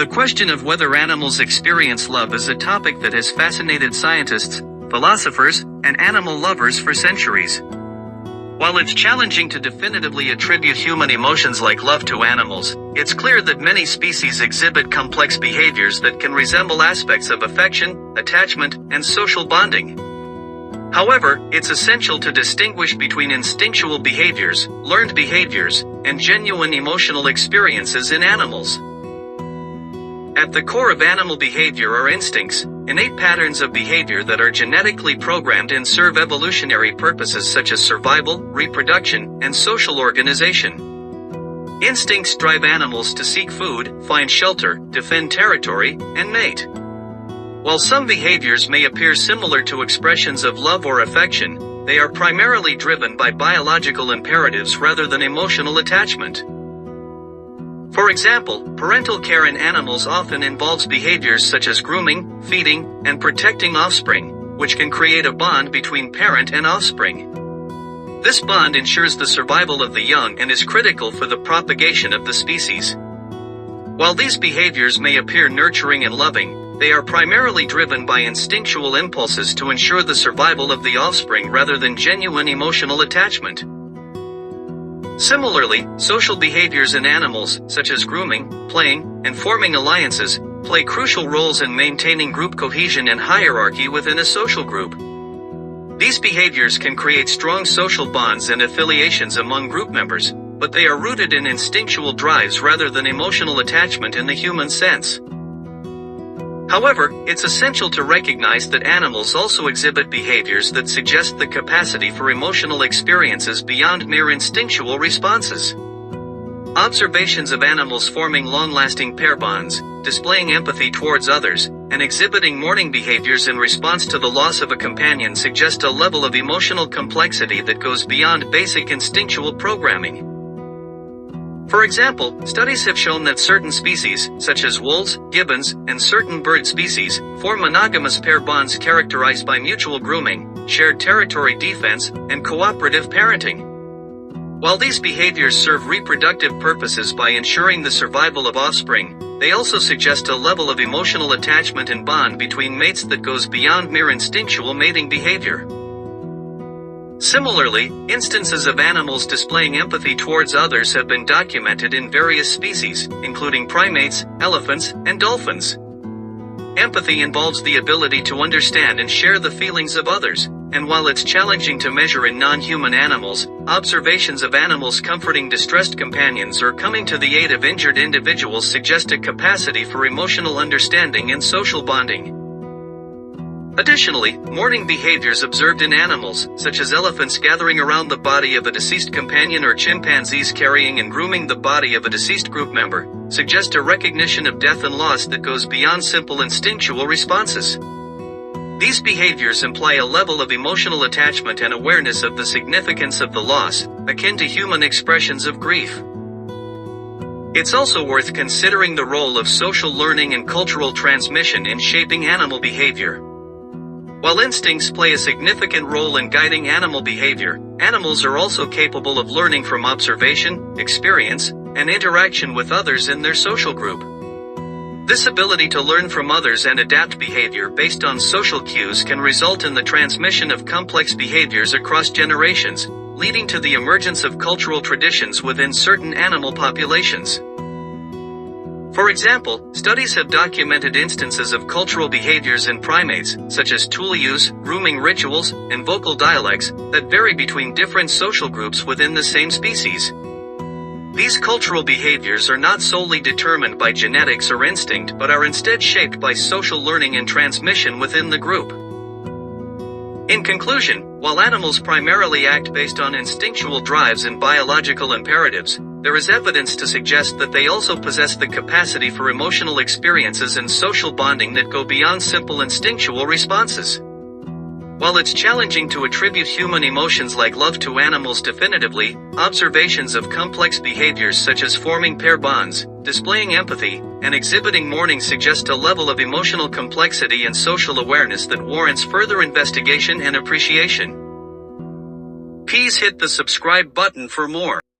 The question of whether animals experience love is a topic that has fascinated scientists, philosophers, and animal lovers for centuries. While it's challenging to definitively attribute human emotions like love to animals, it's clear that many species exhibit complex behaviors that can resemble aspects of affection, attachment, and social bonding. However, it's essential to distinguish between instinctual behaviors, learned behaviors, and genuine emotional experiences in animals. At the core of animal behavior are instincts, innate patterns of behavior that are genetically programmed and serve evolutionary purposes such as survival, reproduction, and social organization. Instincts drive animals to seek food, find shelter, defend territory, and mate. While some behaviors may appear similar to expressions of love or affection, they are primarily driven by biological imperatives rather than emotional attachment. For example, parental care in animals often involves behaviors such as grooming, feeding, and protecting offspring, which can create a bond between parent and offspring. This bond ensures the survival of the young and is critical for the propagation of the species. While these behaviors may appear nurturing and loving, they are primarily driven by instinctual impulses to ensure the survival of the offspring rather than genuine emotional attachment. Similarly, social behaviors in animals, such as grooming, playing, and forming alliances, play crucial roles in maintaining group cohesion and hierarchy within a social group. These behaviors can create strong social bonds and affiliations among group members, but they are rooted in instinctual drives rather than emotional attachment in the human sense. However, it's essential to recognize that animals also exhibit behaviors that suggest the capacity for emotional experiences beyond mere instinctual responses. Observations of animals forming long-lasting pair bonds, displaying empathy towards others, and exhibiting mourning behaviors in response to the loss of a companion suggest a level of emotional complexity that goes beyond basic instinctual programming. For example, studies have shown that certain species, such as wolves, gibbons, and certain bird species, form monogamous pair bonds characterized by mutual grooming, shared territory defense, and cooperative parenting. While these behaviors serve reproductive purposes by ensuring the survival of offspring, they also suggest a level of emotional attachment and bond between mates that goes beyond mere instinctual mating behavior. Similarly, instances of animals displaying empathy towards others have been documented in various species, including primates, elephants, and dolphins. Empathy involves the ability to understand and share the feelings of others, and while it's challenging to measure in non-human animals, observations of animals comforting distressed companions or coming to the aid of injured individuals suggest a capacity for emotional understanding and social bonding. Additionally, mourning behaviors observed in animals, such as elephants gathering around the body of a deceased companion or chimpanzees carrying and grooming the body of a deceased group member, suggest a recognition of death and loss that goes beyond simple instinctual responses. These behaviors imply a level of emotional attachment and awareness of the significance of the loss, akin to human expressions of grief. It's also worth considering the role of social learning and cultural transmission in shaping animal behavior. While instincts play a significant role in guiding animal behavior, animals are also capable of learning from observation, experience, and interaction with others in their social group. This ability to learn from others and adapt behavior based on social cues can result in the transmission of complex behaviors across generations, leading to the emergence of cultural traditions within certain animal populations. For example, studies have documented instances of cultural behaviors in primates, such as tool use, grooming rituals, and vocal dialects, that vary between different social groups within the same species. These cultural behaviors are not solely determined by genetics or instinct but are instead shaped by social learning and transmission within the group. In conclusion, while animals primarily act based on instinctual drives and biological imperatives, there is evidence to suggest that they also possess the capacity for emotional experiences and social bonding that go beyond simple instinctual responses. While it's challenging to attribute human emotions like love to animals definitively, observations of complex behaviors such as forming pair bonds, displaying empathy, and exhibiting mourning suggest a level of emotional complexity and social awareness that warrants further investigation and appreciation. Please hit the subscribe button for more.